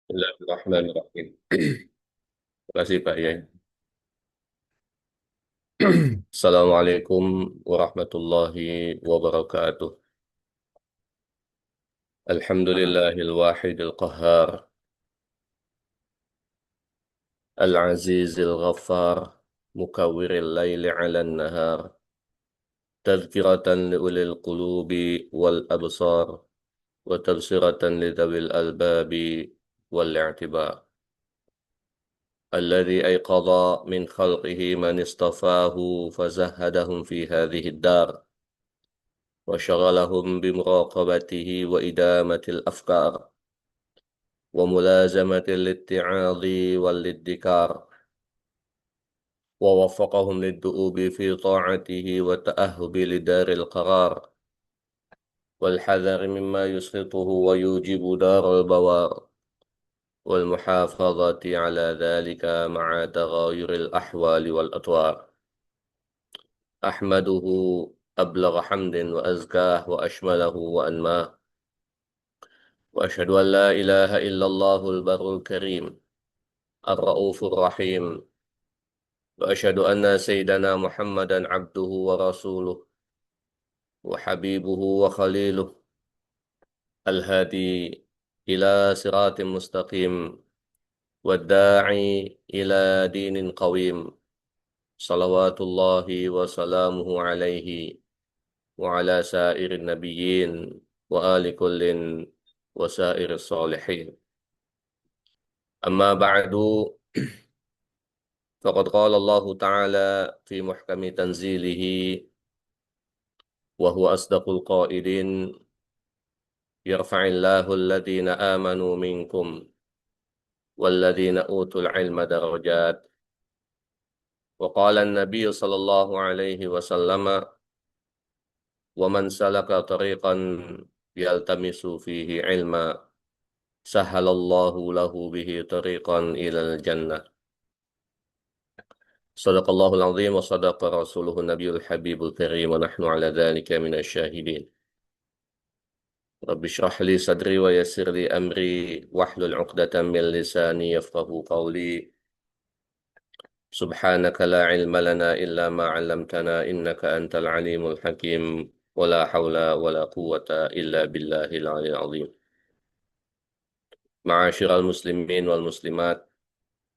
Bismillahirrahmanirrahim. Terima kasih Pak Yai. Assalamualaikum warahmatullahi wabarakatuh. Alhamdulillahil wahidil qahhar. Al-azizil ghaffar. Mukawwiril laili 'alan nahar. Tadhkiratan liulil qulubi wal absar. Wa tabsiratan lidawil albabi wal i'tibar. الذي أيقظ من خلقه من اصطفاه فزهدهم في هذه الدار وشغلهم بمراقبته وإدامة الأفكار وملازمة الاتعاظ والادكار ووفقهم للدؤوب في طاعته والتأهب لدار القرار والحذر مما يسخطه ويوجب دار البوار والمحافظة على ذلك مع تغاير الأحوال والأطوار. أحمده أبلغ حمد وأزكاه وأشمله وأنماه، وأشهد أن لا إله إلا الله البر الكريم الرؤوف الرحيم، وأشهد أن سيدنا محمدا عبده ورسوله وحبيبه وخليله الهادي إلى صراط مستقيم والداعي إلى دين قويم، صلوات الله وسلامه عليه وعلى سائر النبيين وآل كل وسائر الصالحين. أما بعد، فقد قال الله تعالى في محكم تنزيله وهو أصدق القائلين: يرفع الله الذين آمنوا منكم والذين أوتوا العلم درجات. وقال النبي صلى الله عليه وسلم: ومن سلك طريقا يلتمس فيه علما سهل الله له به طريقا إلى الجنة. صدق الله العظيم وصدق رسوله النبي الحبيب الكريم ونحن على ذلك من الشاهدين. رب اشرح لي صدري ويسر لي أمري واحلل عقدة من لساني يفقه قولي. سبحانك لا علم لنا إلا ما علمتنا إنك أنت العليم الحكيم ولا حول ولا قوة إلا بالله العلي العظيم. Ma'asyiral muslimin wal muslimat,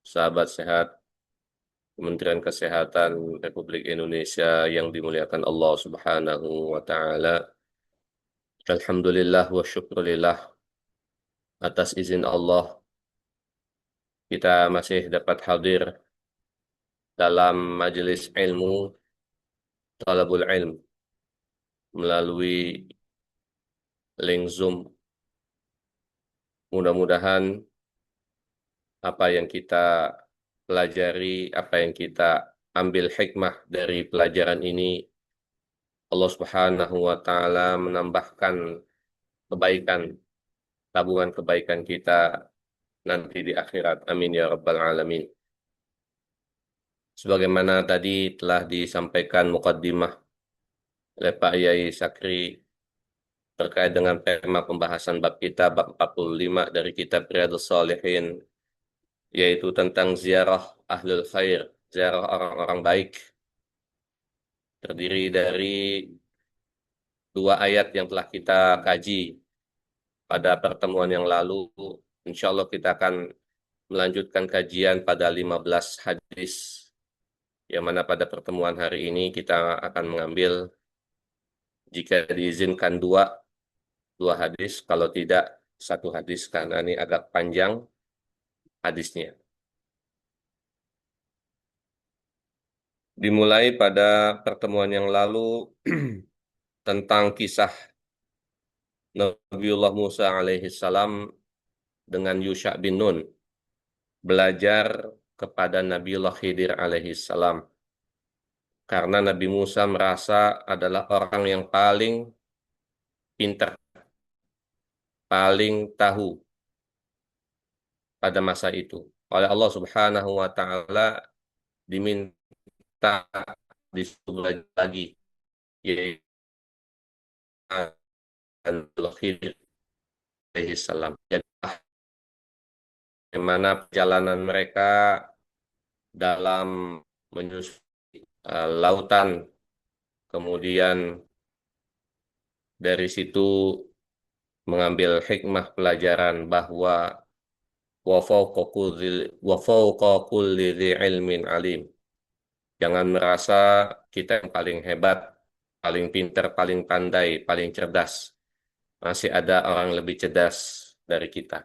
sahabat sehat Kementerian Kesehatan Republik Indonesia yang dimuliakan Allah Subhanahu wa taala. Alhamdulillah wa syukurillah, atas izin Allah kita masih dapat hadir dalam majelis ilmu Talabul Ilm melalui link Zoom. Mudah-mudahan apa yang kita pelajari, apa yang kita ambil hikmah dari pelajaran ini, Allah Subhanahu wa taala menambahkan kebaikan, tabungan kebaikan kita nanti di akhirat. Amin ya rabbal alamin. Sebagaimana tadi telah disampaikan mukaddimah oleh Pak Yai Sakri terkait dengan tema pembahasan bab kita, bab 45 dari kitab Riyadhus Shalihin, yaitu tentang ziarah ahlul khair, ziarah orang-orang baik. Terdiri dari dua ayat yang telah kita kaji pada pertemuan yang lalu. Insya Allah kita akan melanjutkan kajian pada 15 hadis, yang mana pada pertemuan hari ini kita akan mengambil, jika diizinkan, dua hadis, kalau tidak satu hadis karena ini agak panjang hadisnya. Dimulai pada pertemuan yang lalu tentang kisah Nabiullah Musa alaihi salam dengan Yusha bin Nun belajar kepada Nabiullah Khidir alaihi salam, karena Nabi Musa merasa adalah orang yang paling pintar, paling tahu pada masa itu. Oleh Allah Subhanahu wa taala diminta disuruh belajar lagi, yaitu Nabiullah Khidir alaihi salam. Jadi bagaimana perjalanan mereka dalam menyusuri lautan, kemudian dari situ mengambil hikmah pelajaran bahwa wa fawqa kulli dzi ilmin alim. Jangan merasa kita yang paling hebat, paling pintar, paling pandai, paling cerdas. Masih ada orang lebih cerdas dari kita.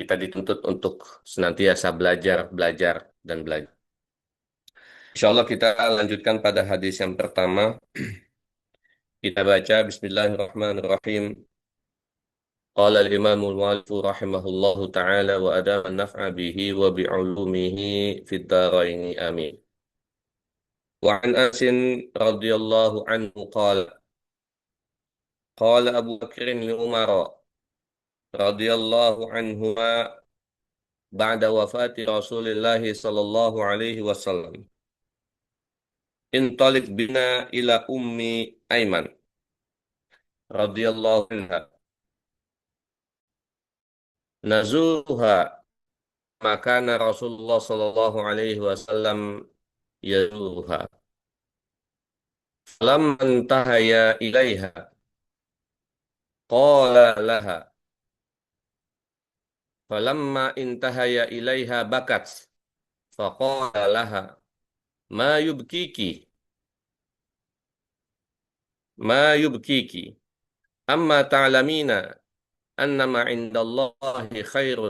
Kita dituntut untuk senantiasa belajar, belajar, dan belajar. Insya Allah kita lanjutkan pada hadis yang pertama. Kita baca Bismillahirrahmanirrahim. قال الإمام المؤلف رحمه الله تعالى وأدام النفع به وبعلومه في الدارين آمين. وعن أنس رضي الله عنه قال قال أبو بكر لعمر رضي الله عنهما بعد وفاة رسول الله صلى الله عليه وسلم انطلق بنا إلى أم أيمن رضي الله عنها نزورها ما كان رسول الله صلى الله عليه وسلم يزورها فلما انتهي إليها قال لها فلما انتهي إليها بكت فقال لها ما يبكيك ما يبكيك أما تعلمين أن ما عند الله خير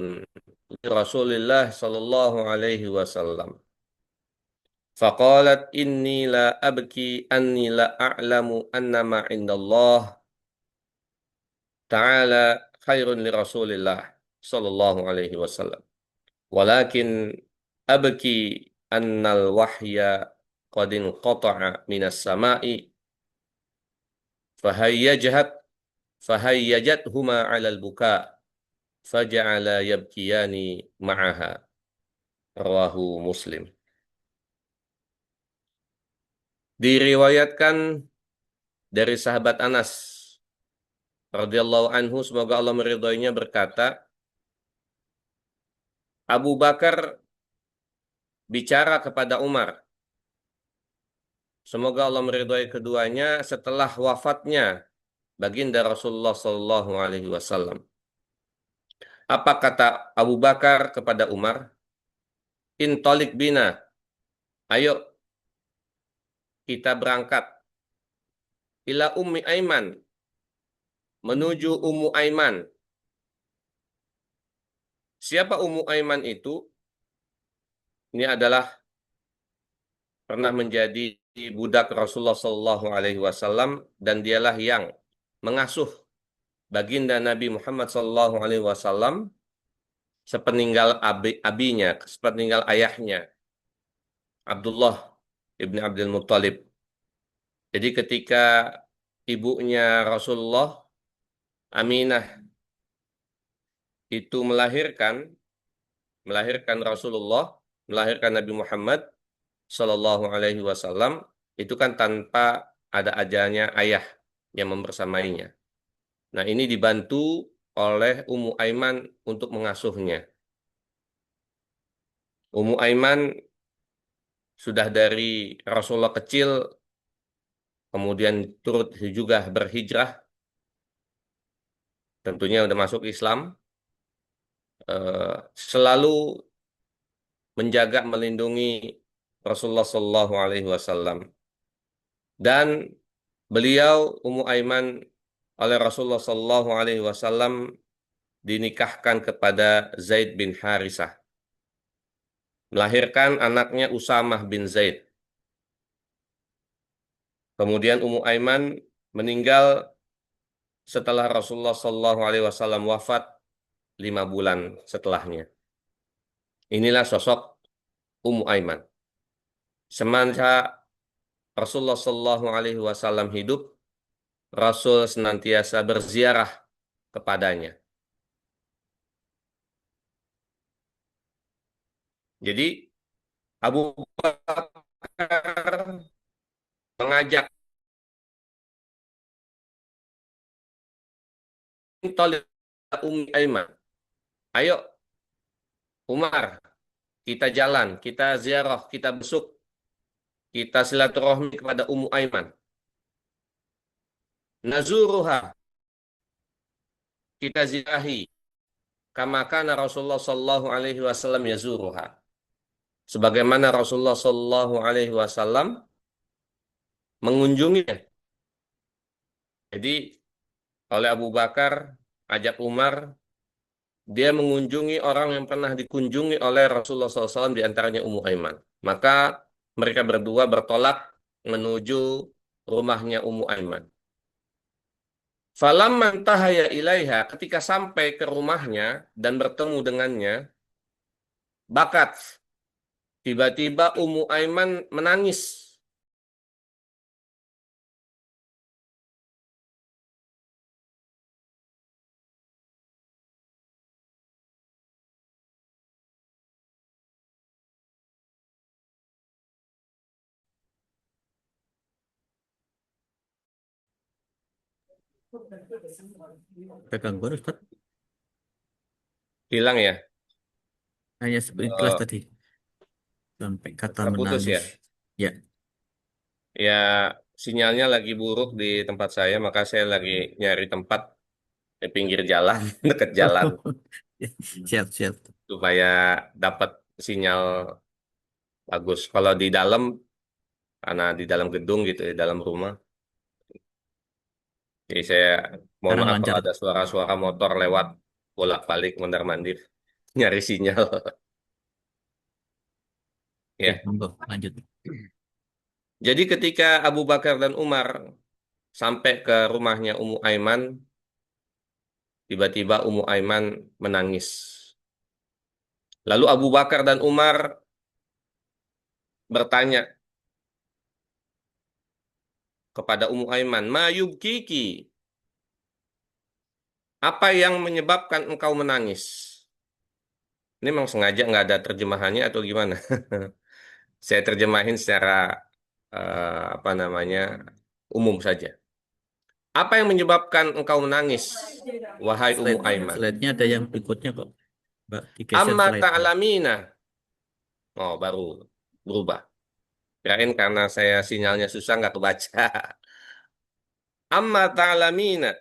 لرسول الله صلى الله عليه وسلم فقالت إني لا أبكي أني لا أعلم أن ما عند الله تعالى خير لرسول الله صلى الله عليه وسلم ولكن أبكي أن الوحي قد انقطع من السماء فهيجت فهيجتهما على البكاء فجعل يبكيان معها رواه Muslim. Diriwayatkan dari sahabat Anas radhiyallahu anhu, semoga Allah meridhoinya, berkata, Abu Bakar bicara kepada Umar, semoga Allah meridhoi keduanya, setelah wafatnya baginda Rasulullah Sallallahu Alaihi Wasallam. Apa kata Abu Bakar kepada Umar? Intolik bina, ayo kita berangkat ila Ummi Aiman, menuju Ummu Aiman. Siapa Ummu Aiman itu? Ini adalah pernah menjadi budak Rasulullah Sallallahu Alaihi Wasallam dan dialah yang mengasuh baginda Nabi Muhammad Sallallahu Alaihi Wasallam sepeninggal abinya, sepeninggal ayahnya Abdullah ibni Abdul Muttalib. Jadi ketika ibunya Rasulullah Aminah itu melahirkan Rasulullah, melahirkan Nabi Muhammad Sallallahu Alaihi Wasallam, itu kan tanpa ada ajalnya ayah yang membersamainya. Nah, ini dibantu oleh Ummu Aiman untuk mengasuhnya. Ummu Aiman sudah dari Rasulullah kecil, kemudian turut juga berhijrah, tentunya udah masuk Islam, selalu menjaga, melindungi Rasulullah Sallallahu Alaihi Wasallam. Dan beliau Ummu Aiman oleh Rasulullah Sallallahu Alaihi Wasallam dinikahkan kepada Zaid bin Harisah, melahirkan anaknya Usamah bin Zaid. Kemudian Ummu Aiman meninggal setelah Rasulullah Sallallahu Alaihi Wasallam wafat 5 bulan setelahnya. Inilah sosok Ummu Aiman. Semasa Rasulullah Sallallahu Alaihi Wasallam hidup, Rasul senantiasa berziarah kepadanya. Jadi Abu Bakar mengajak Talib Ummi Aiman, ayo Umar, kita jalan, kita ziarah, kita besuk, kita silaturahmi kepada Ummu Aiman. Nazuruha, kita ziarahi. Kama kana Rasulullah sallallahu alaihi wasallam yazuruha. Sebagaimana Rasulullah sallallahu alaihi wasallam mengunjunginya. Jadi oleh Abu Bakar ajak Umar, dia mengunjungi orang yang pernah dikunjungi oleh Rasulullah SAW di antaranya Ummu Aiman. Maka mereka berdua bertolak menuju rumahnya Ummu Aiman. Falamman tahaya ilaiha, ketika sampai ke rumahnya dan bertemu dengannya, bakat. Tiba-tiba Ummu Aiman menangis. Ada gangguan Ustaz? Hilang ya? Hanya seperti kelas Eh, tadi sampai kata Terputus menangis. ya? Ya, Ya, sinyalnya lagi buruk di tempat saya, maka saya lagi nyari tempat di pinggir jalan, dekat jalan, siap siap. supaya dapat sinyal bagus. Kalau di dalam, karena di dalam gedung gitu, di dalam rumah, jadi saya mohon Sekarang maaf kalau lancar. ada suara-suara motor lewat bolak-balik mondar-mandir, nyari sinyal. Oke, Ya. monggo lanjut. Jadi ketika Abu Bakar dan Umar sampai ke rumahnya Ummu Aiman, tiba-tiba Ummu Aiman menangis. Lalu Abu Bakar dan Umar bertanya kepada Ummu Aiman, "Ma yubkiki?" Apa yang menyebabkan engkau menangis? Ini memang sengaja nggak ada terjemahannya atau gimana? Saya terjemahin secara apa namanya umum saja. Apa yang menyebabkan engkau menangis, wahai Ummu Slide, Aiman? slide-nya ada yang berikutnya kok. Mbak, digeser Amma slide-nya. ta'lamina. Oh, baru berubah. Kirain karena saya sinyalnya susah nggak kebaca. Amma ta'lamina.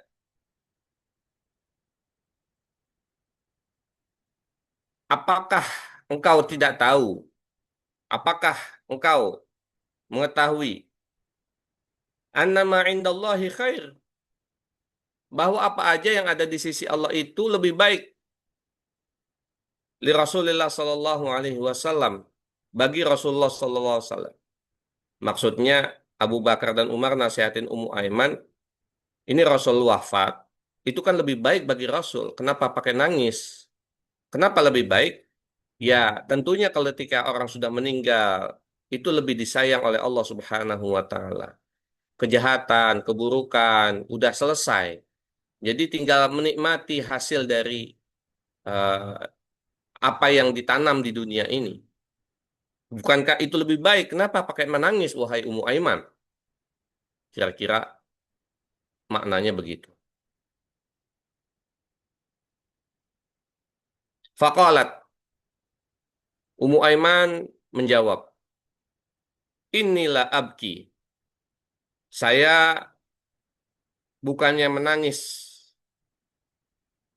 Apakah engkau tidak tahu? Apakah engkau mengetahui annama indallahi khair, bahwa apa aja yang ada di sisi Allah itu lebih baik li Rasulillah sallallahu alaihi wasallam, bagi Rasulullah sallallahu alaihi wasallam. Maksudnya Abu Bakar dan Umar nasihatin Ummu Aiman, ini Rasul wafat, itu kan lebih baik bagi Rasul. Kenapa pakai nangis? Kenapa lebih baik? Ya, tentunya kalau ketika orang sudah meninggal, itu lebih disayang oleh Allah Subhanahu wa taala. Kejahatan, keburukan udah selesai. Jadi tinggal menikmati hasil dari eh, apa yang ditanam di dunia ini. Bukankah itu lebih baik? Kenapa pakai menangis, wahai Ummu Aiman? Kira-kira maknanya begitu. Faqalat, Ummu Aiman menjawab, Inilah abki. Saya bukannya menangis.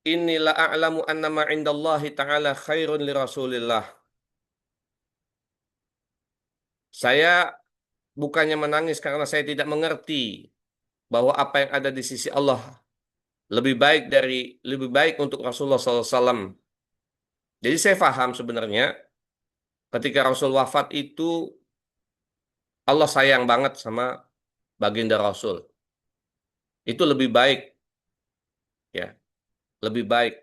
Inilah a'lamu annama indallahi ta'ala khairun li Rasulillah. Saya bukannya menangis karena saya tidak mengerti bahwa apa yang ada di sisi Allah lebih baik untuk Rasulullah SAW. Jadi saya paham sebenarnya ketika Rasul wafat itu Allah sayang banget sama baginda Rasul. Itu lebih baik, ya, lebih baik.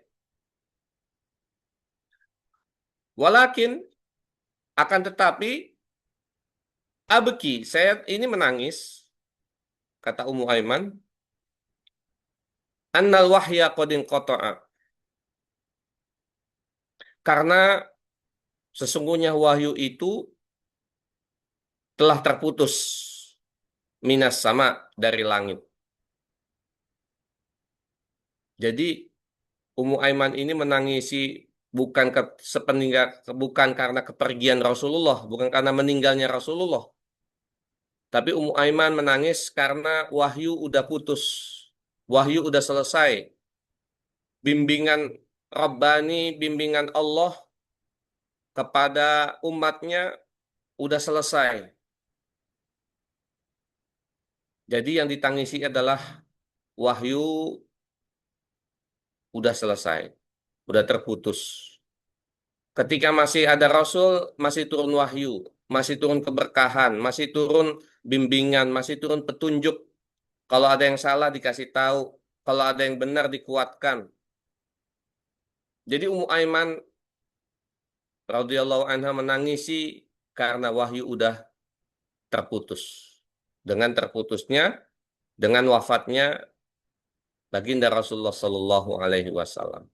Walakin akan tetapi abeki, saya ini menangis, kata Ummu Aiman, annal wahya qadin qata'a. Karena sesungguhnya wahyu itu telah terputus minas sama, dari langit. Jadi Ummu Aiman ini menangisi bukan karena kepergian Rasulullah, bukan karena meninggalnya Rasulullah. Tapi Ummu Aiman menangis karena wahyu udah putus. Wahyu udah selesai. Bimbingan Rabbani, bimbingan Allah kepada umatnya udah selesai. Jadi yang ditangisi adalah wahyu udah selesai, udah terputus. Ketika masih ada Rasul, masih turun wahyu, masih turun keberkahan, masih turun bimbingan, masih turun petunjuk. Kalau ada yang salah dikasih tahu, kalau ada yang benar dikuatkan. Jadi Ummu Aiman radhiyallahu anha menangisi karena wahyu udah terputus. Dengan terputusnya, dengan wafatnya baginda Rasulullah Shallallahu Alaihi Wasallam.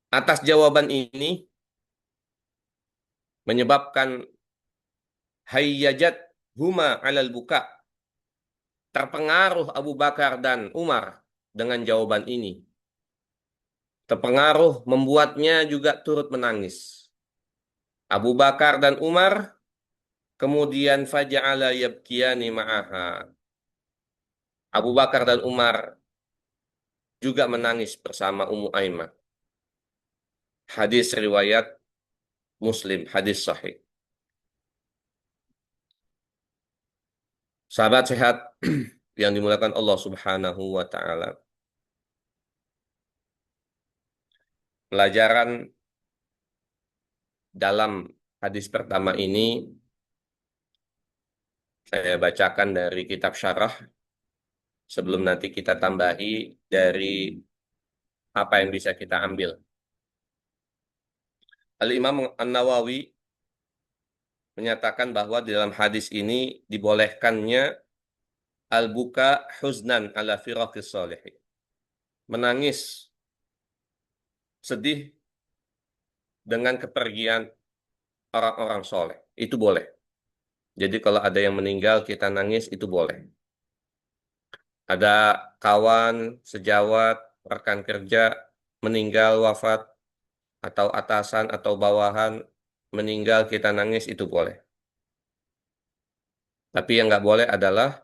Atas jawaban ini menyebabkan hayyajat huma alal buka, terpengaruh Abu Bakar dan Umar dengan jawaban ini. Terpengaruh membuatnya juga turut menangis. Abu Bakar dan Umar kemudian faja'ala yabkiyani ma'aha. Abu Bakar dan Umar juga menangis bersama Ummu Aiman. Hadis riwayat Muslim, hadis sahih. Sahabat sehat yang dimuliakan Allah Subhanahu wa taala. Pelajaran dalam hadis pertama ini saya bacakan dari kitab syarah sebelum nanti kita tambahi dari apa yang bisa kita ambil. Al-Imam An-Nawawi menyatakan bahwa di dalam hadis ini dibolehkannya al-buka huznan ala firaqis sholihin. Menangis sedih dengan kepergian orang-orang soleh. Itu boleh. Jadi kalau ada yang meninggal kita nangis itu boleh. Ada kawan, sejawat, rekan kerja meninggal wafat atau atasan atau bawahan meninggal kita nangis itu boleh. Tapi yang nggak boleh adalah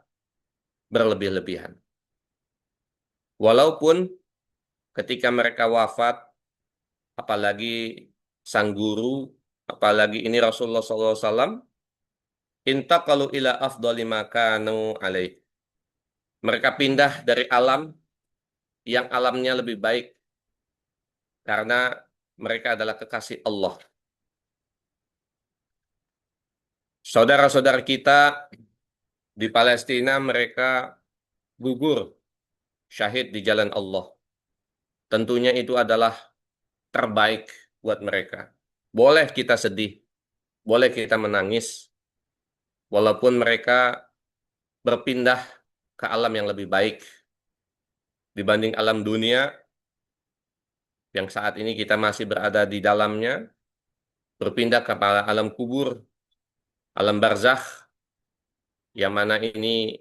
berlebih-lebihan. Walaupun ketika mereka wafat, apalagi sang guru, apalagi ini Rasulullah SAW, intaqalu ila afdali ma kanu alaih. Mereka pindah dari alam yang alamnya lebih baik karena mereka adalah kekasih Allah. Saudara-saudara kita di Palestina mereka gugur syahid di jalan Allah. Tentunya itu adalah terbaik buat mereka. Boleh kita sedih, boleh kita menangis, walaupun mereka berpindah ke alam yang lebih baik dibanding alam dunia yang saat ini kita masih berada di dalamnya, berpindah ke alam kubur, alam barzakh, yang mana ini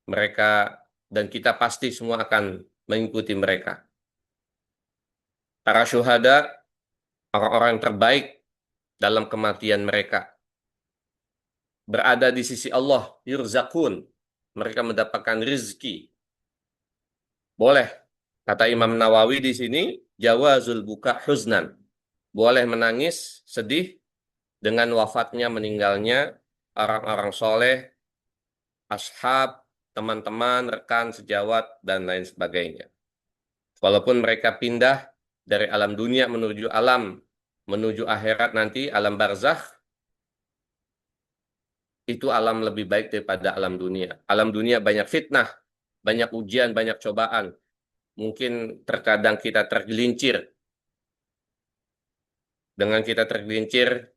mereka dan kita pasti semua akan mengikuti mereka. Para syuhada, orang-orang yang terbaik dalam kematian mereka, berada di sisi Allah, yurzakun, mereka mendapatkan rizki. Boleh, kata Imam Nawawi di sini, jawazul buka huznan. Boleh menangis, sedih, dengan wafatnya, meninggalnya orang-orang soleh, ashab, teman-teman, rekan, sejawat, dan lain sebagainya. Walaupun mereka pindah dari alam dunia menuju akhirat nanti, alam barzakh, itu alam lebih baik daripada alam dunia. Alam dunia banyak fitnah, banyak ujian, banyak cobaan. Mungkin terkadang kita tergelincir. Dengan kita tergelincir,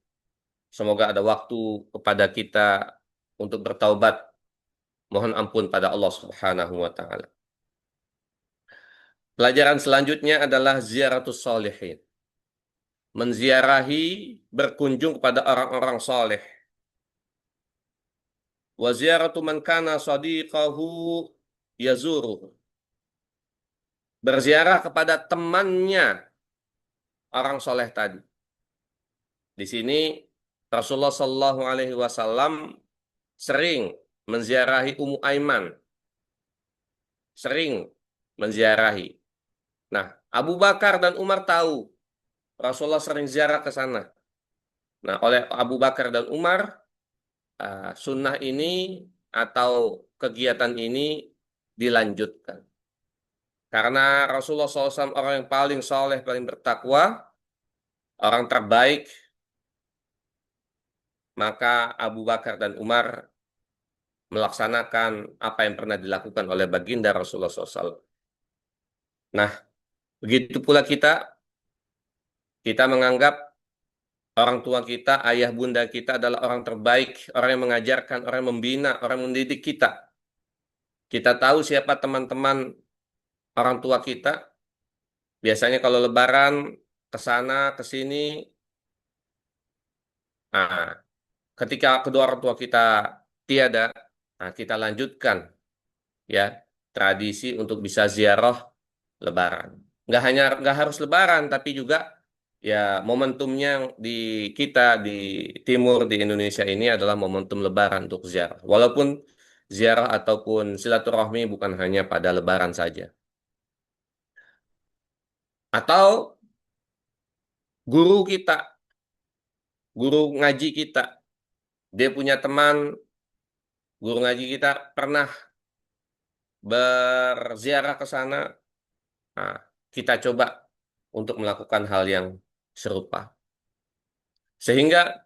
semoga ada waktu kepada kita untuk bertaubat. Mohon ampun pada Allah Subhanahu wa taala. Pelajaran selanjutnya adalah ziaratus sholihin. Menziarahi, berkunjung kepada orang-orang soleh. Wa ziyaratu man kana sadiqahu yazuruhu. berziarah kepada temannya orang soleh tadi. Di sini Rasulullah Shallallahu Alaihi Wasallam sering menziarahi Ummu Aiman, sering menziarahi. Nah, Abu Bakar dan Umar tahu Rasulullah sering ziarah ke sana. Nah, oleh Abu Bakar dan Umar, sunnah ini atau kegiatan ini dilanjutkan. Karena Rasulullah SAW orang yang paling soleh, paling bertakwa, orang terbaik, maka Abu Bakar dan Umar melaksanakan apa yang pernah dilakukan oleh baginda Rasulullah SAW. Nah, begitu pula kita menganggap orang tua kita, ayah bunda kita adalah orang terbaik, orang yang mengajarkan, orang yang membina, orang yang mendidik kita. Kita tahu siapa teman-teman orang tua kita. Biasanya kalau lebaran ke sana, ke sini, nah, ketika kedua orang tua kita tiada, nah, kita lanjutkan ya tradisi untuk bisa ziarah lebaran. Nggak harus lebaran, tapi juga ya momentumnya di kita di timur di Indonesia ini adalah momentum lebaran untuk ziarah. Walaupun ziarah ataupun silaturahmi bukan hanya pada lebaran saja. Atau guru kita, guru ngaji kita, dia punya teman guru ngaji kita pernah berziarah ke sana. Nah, kita coba untuk melakukan hal yang serupa. Sehingga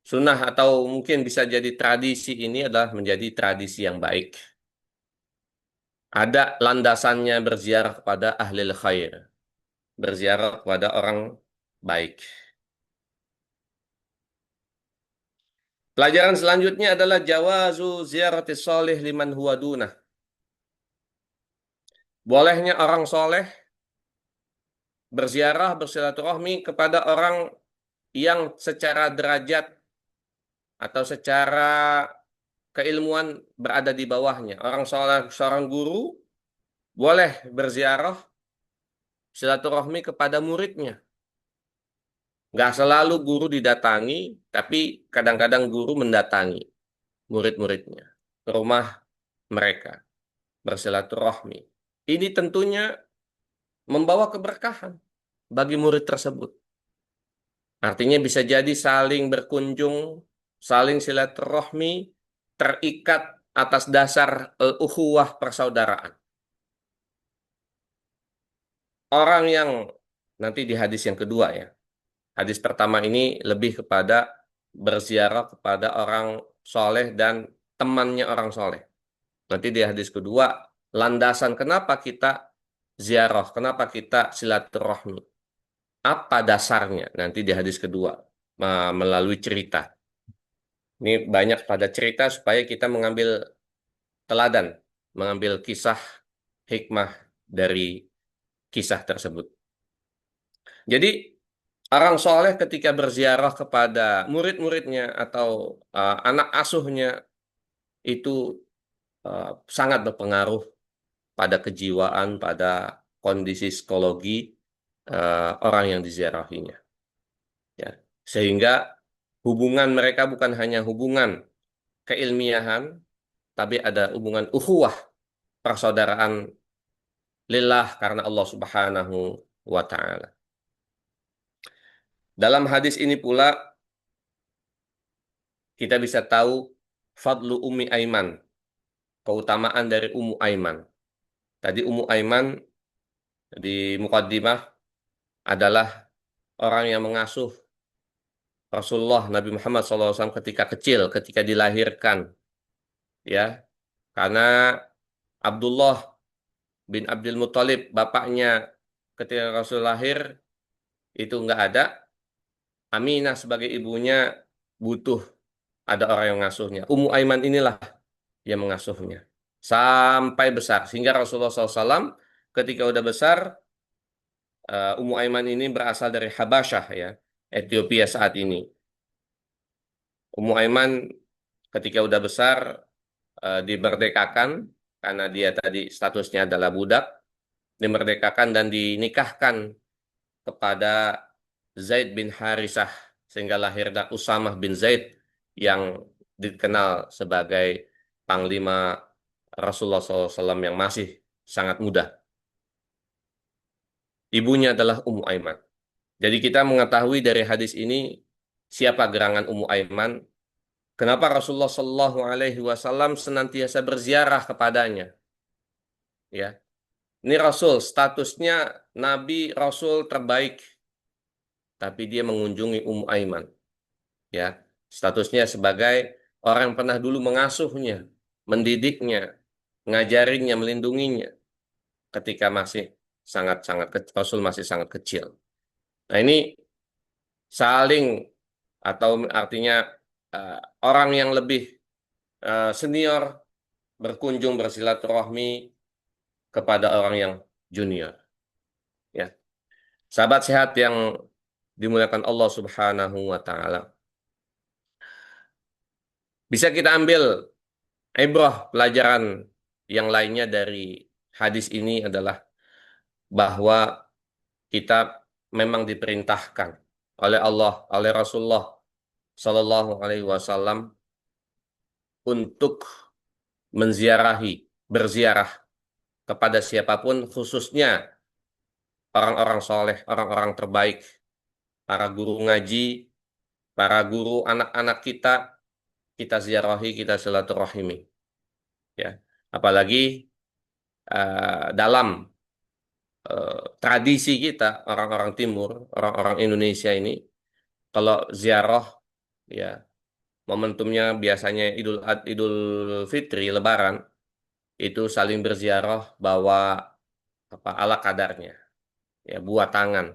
sunnah atau mungkin bisa jadi tradisi ini adalah menjadi tradisi yang baik. Ada landasannya berziarah kepada ahli khair, berziarah kepada orang baik. Pelajaran selanjutnya adalah jawazu ziarati solih liman huwa dunah. Bolehnya orang soleh berziarah, bersilaturahmi kepada orang yang secara derajat atau secara keilmuan berada di bawahnya. Orang seorang guru boleh berziarah silaturahmi kepada muridnya. Nggak selalu guru didatangi, tapi kadang-kadang guru mendatangi murid-muridnya ke rumah mereka bersilaturahmi. Ini tentunya membawa keberkahan bagi murid tersebut. Artinya bisa jadi saling berkunjung, saling silaturahmi, terikat atas dasar ukhuwah persaudaraan. Orang yang nanti di hadis yang kedua ya. Hadis pertama ini lebih kepada berziarah kepada orang soleh dan temannya orang soleh. Nanti di hadis kedua, landasan kenapa kita ziarah, kenapa kita silaturahmi. Apa dasarnya nanti di hadis kedua, melalui cerita. Ini banyak pada cerita supaya kita mengambil teladan, mengambil kisah hikmah dari kisah tersebut. Jadi orang soleh ketika berziarah kepada murid-muridnya atau anak asuhnya itu uh, sangat berpengaruh pada kejiwaan, pada kondisi psikologi orang yang diziarahinya. Ya. Sehingga hubungan mereka bukan hanya hubungan keilmiahan, tapi ada hubungan ukhuwah, persaudaraan lillah karena Allah Subhanahu wa taala. Dalam hadis ini pula kita bisa tahu fadlu Ummi Aiman, keutamaan dari Ummu Aiman. Tadi Ummu Aiman di mukaddimah adalah orang yang mengasuh Rasulullah Nabi Muhammad SAW ketika kecil, ketika dilahirkan, ya, karena Abdullah bin Abdul Muthalib, bapaknya ketika Rasul lahir itu nggak ada, Aminah sebagai ibunya butuh ada orang yang mengasuhnya. Ummu Aiman inilah yang mengasuhnya sampai besar, sehingga Rasulullah SAW ketika udah besar, Ummu Aiman ini berasal dari Habasyah ya, Ethiopia saat ini. Ummu Aiman ketika udah besar dimerdekakan karena dia tadi statusnya adalah budak. dimerdekakan dan dinikahkan kepada Zaid bin Harisah sehingga lahirlah Usamah bin Zaid yang dikenal sebagai Panglima Rasulullah SAW yang masih sangat muda. Ibunya adalah Ummu Aiman. Jadi kita mengetahui dari hadis ini siapa gerangan Ummu Aiman, kenapa Rasulullah SAW senantiasa berziarah kepadanya. Ya, ini Rasul, statusnya Nabi Rasul terbaik, tapi dia mengunjungi Ummu Aiman. Ya, statusnya sebagai orang yang pernah dulu mengasuhnya, mendidiknya, ngajarinnya, melindunginya ketika masih Rasul masih sangat kecil. Nah, ini saling atau artinya eh, orang yang lebih senior berkunjung bersilaturahmi kepada orang yang junior. Ya, sahabat sehat yang dimuliakan Allah Subhanahu wa taala. Bisa kita ambil ibrah pelajaran yang lainnya dari hadis ini adalah bahwa kita memang diperintahkan oleh Allah, oleh Rasulullah Shallallahu Alaihi Wasallam untuk menziarahi, berziarah kepada siapapun, khususnya orang-orang soleh, orang-orang terbaik, para guru ngaji, para guru anak-anak kita ziarahi, kita silaturahimi. Ya, apalagi dalam tradisi kita orang-orang Timur, orang-orang Indonesia ini, kalau ziarah, ya momentumnya biasanya Idul Fitri, Lebaran, itu saling berziarah bawa apa ala kadarnya, ya buat tangan.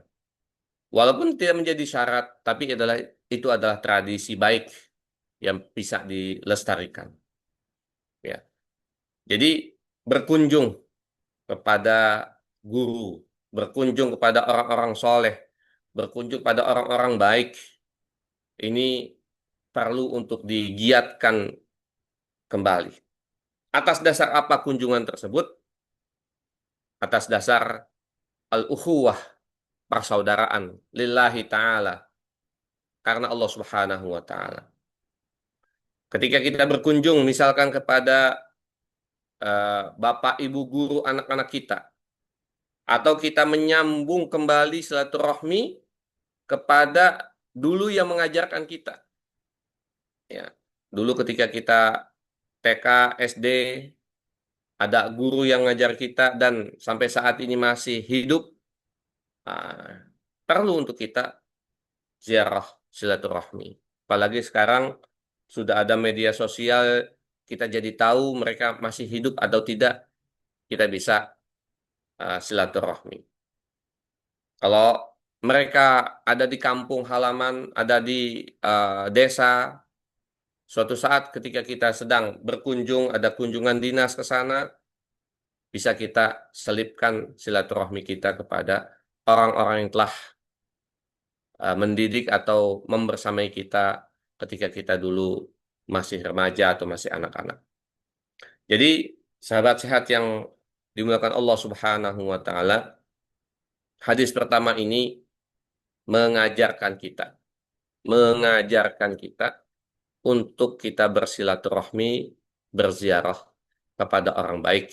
Walaupun tidak menjadi syarat, tapi itu adalah tradisi baik yang bisa dilestarikan. Ya, jadi berkunjung kepada guru, berkunjung kepada orang-orang soleh, berkunjung pada orang-orang baik, ini perlu untuk digiatkan kembali. Atas dasar apa kunjungan tersebut? Atas dasar al-ukhuwah, persaudaraan, lillahi ta'ala, karena Allah Subhanahu wa ta'ala. Ketika kita berkunjung misalkan kepada bapak ibu guru anak-anak kita, atau kita menyambung kembali silaturahmi kepada dulu yang mengajarkan kita. Ya, dulu ketika kita TK, SD, ada guru yang ngajar kita dan sampai saat ini masih hidup, ah, perlu untuk kita ziarah silaturahmi. Apalagi sekarang sudah ada media sosial, kita jadi tahu mereka masih hidup atau tidak, kita bisa silaturahmi. Kalau mereka ada di kampung halaman, ada di desa, suatu saat ketika kita sedang berkunjung, ada kunjungan dinas ke sana, bisa kita selipkan silaturahmi kita kepada orang-orang yang telah mendidik atau membersamai kita ketika kita dulu masih remaja atau masih anak-anak. Jadi, sahabat sehat yang dimuliakan Allah Subhanahu wa taala, hadis pertama ini mengajarkan kita, mengajarkan kita untuk kita bersilaturahmi, berziarah kepada orang baik.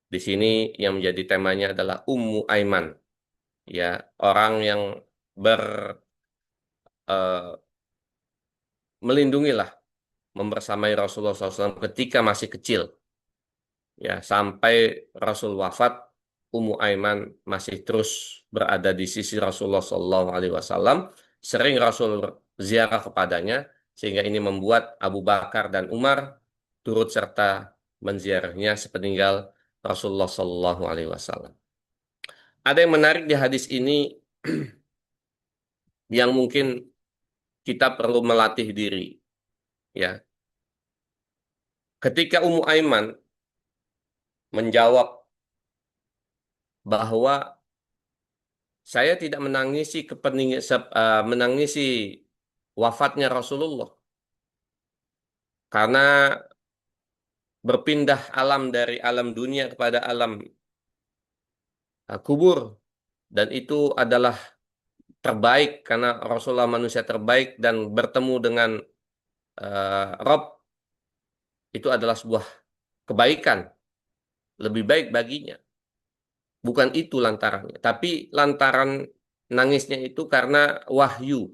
Di sini yang menjadi temanya adalah Ummu Aiman, ya orang yang ber eh, melindungilah, membersamai Rasulullah SAW ketika masih kecil, ya sampai Rasul wafat, Ummu Aiman masih terus berada di sisi Rasulullah SAW. Sering Rasul ziarah kepadanya, sehingga ini membuat Abu Bakar dan Umar turut serta menziarahnya sepeninggal Rasulullah SAW. Ada yang menarik di hadis ini yang mungkin kita perlu melatih diri, ya. Ketika Ummu Aiman menjawab bahwa saya tidak menangisi wafatnya Rasulullah karena berpindah alam dari alam dunia kepada alam kubur, dan itu adalah terbaik karena Rasulullah manusia terbaik dan bertemu dengan Rob itu adalah sebuah kebaikan, lebih baik baginya. Bukan itu lantarannya, tapi lantaran nangisnya itu karena wahyu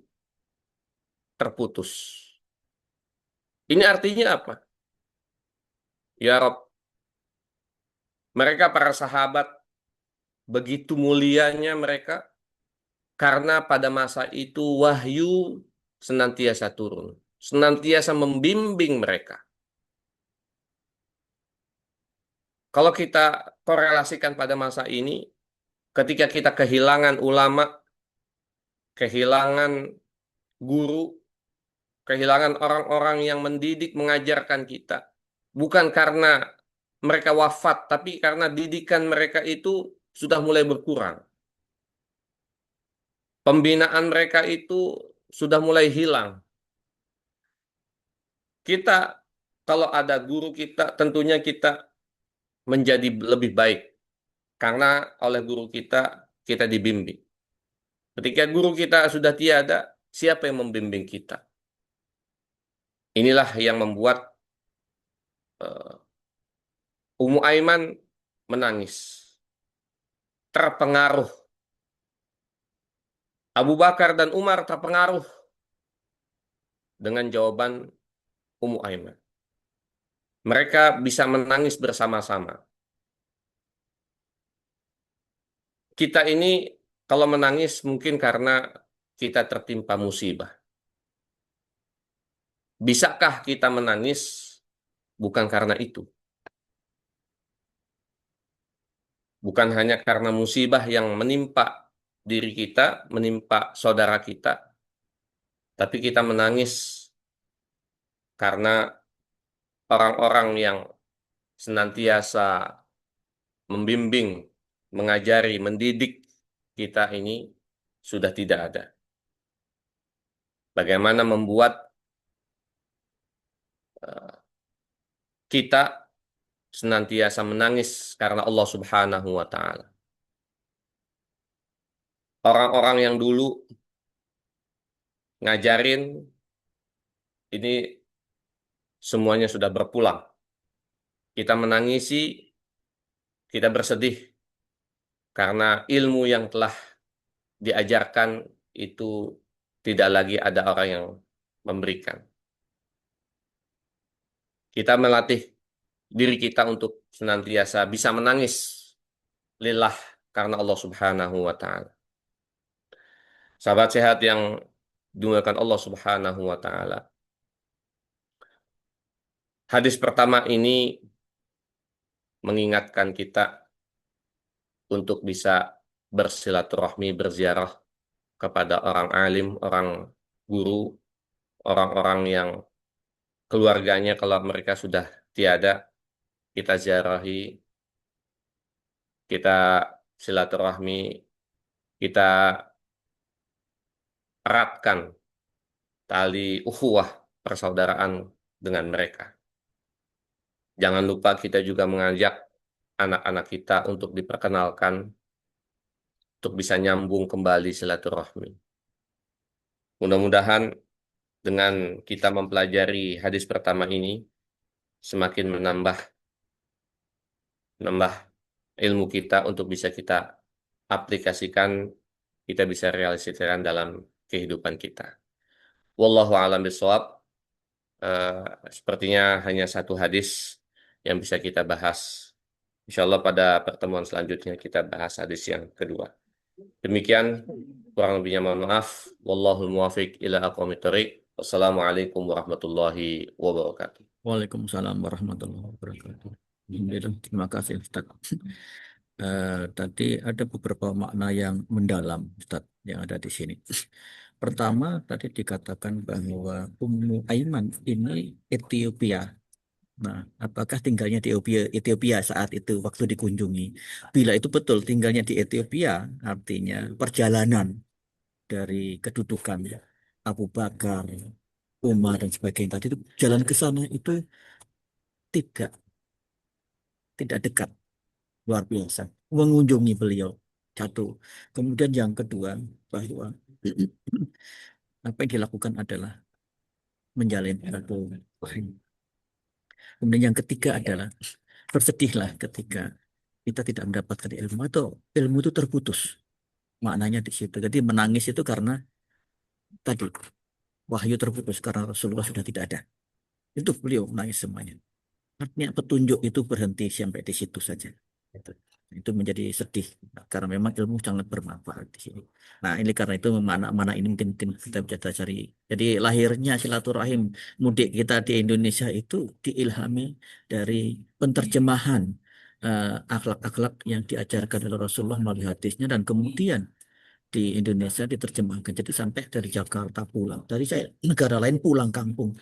terputus. Ini artinya apa? Ya Rob, mereka para sahabat begitu mulianya mereka karena pada masa itu wahyu senantiasa turun, senantiasa membimbing mereka. Kalau kita korelasikan pada masa ini, ketika kita kehilangan ulama, kehilangan guru, kehilangan orang-orang yang mendidik, mengajarkan kita, bukan karena mereka wafat, tapi karena didikan mereka itu sudah mulai berkurang. Pembinaan mereka itu sudah mulai hilang. Kita, kalau ada guru kita, tentunya kita menjadi lebih baik. Karena oleh guru kita, kita dibimbing. Ketika guru kita sudah tiada, siapa yang membimbing kita? Inilah yang membuat eh, Ummu Aiman menangis. Terpengaruh. Abu Bakar dan Umar terpengaruh dengan jawaban Ummu Aiman. Mereka bisa menangis bersama-sama. Kita ini kalau menangis mungkin karena kita tertimpa musibah. Bisakah kita menangis bukan karena itu? Bukan hanya karena musibah yang menimpa diri kita, menimpa saudara kita, tapi kita menangis karena orang-orang yang senantiasa membimbing, mengajari, mendidik kita ini sudah tidak ada. Bagaimana membuat eh, kita senantiasa menangis karena Allah Subhanahu wa taala. Orang-orang yang dulu ngajarin ini semuanya sudah berpulang. Kita menangisi, kita bersedih karena ilmu yang telah diajarkan itu tidak lagi ada orang yang memberikan. Kita melatih diri kita untuk senantiasa bisa menangis lillah karena Allah Subhanahu wa taala. Sahabat sehat yang dimuliakan Allah Subhanahu wa taala. Hadis pertama ini mengingatkan kita untuk bisa bersilaturahmi, berziarah kepada orang alim, orang guru, orang-orang yang keluarganya kalau mereka sudah tiada, kita ziarahi, kita silaturahmi, kita eratkan tali ukhuwah persaudaraan dengan mereka. Jangan lupa kita juga mengajak anak-anak kita untuk diperkenalkan, untuk bisa nyambung kembali silaturahmi. Mudah-mudahan dengan kita mempelajari hadis pertama ini, semakin menambah ilmu kita untuk bisa kita aplikasikan, kita bisa realisasikan dalam kehidupan kita. Wallahu a'lam bishawab. Eh, Sepertinya hanya satu hadis yang bisa kita bahas. Insya Allah pada pertemuan selanjutnya kita bahas hadis yang kedua. Demikian, kurang lebihnya mohon maaf. Wallahul muwafiq ila aqwamit thoriq. Wassalamualaikum warahmatullahi wabarakatuh. Waalaikumsalam warahmatullahi wabarakatuh. Alhamdulillah, terima kasih Ustaz. Tadi ada beberapa makna yang mendalam Ustaz yang ada di sini. Pertama, tadi dikatakan bahwa Ummu Aiman ini Ethiopia. Nah, apakah tinggalnya di Ethiopia saat itu waktu dikunjungi? Bila itu betul tinggalnya di Ethiopia, artinya perjalanan dari kedudukan Abu Bakar, Umar dan sebagainya tadi itu jalan ke sana itu tidak tidak dekat, luar biasa mengunjungi beliau. Satu. Kemudian yang kedua, bahwa apa yang dilakukan adalah menjalin satu rahim. Kemudian yang ketiga adalah bersedihlah ketika kita tidak mendapatkan ilmu atau ilmu itu terputus. Maknanya di situ. Jadi menangis itu karena tadi wahyu terputus karena Rasulullah sudah tidak ada. Itu beliau menangis semuanya. Artinya petunjuk itu berhenti sampai di situ saja. Itu menjadi sedih karena memang ilmu sangat bermanfaat di sini. Nah, ini karena itu mana ini mungkin kita bisa cari. Jadi lahirnya silaturahim mudik kita di Indonesia itu diilhami dari penterjemahan akhlak-akhlak yang diajarkan oleh Rasulullah melalui hadisnya dan kemudian di Indonesia diterjemahkan. Jadi sampai dari Jakarta pulang, dari saya negara lain pulang kampung.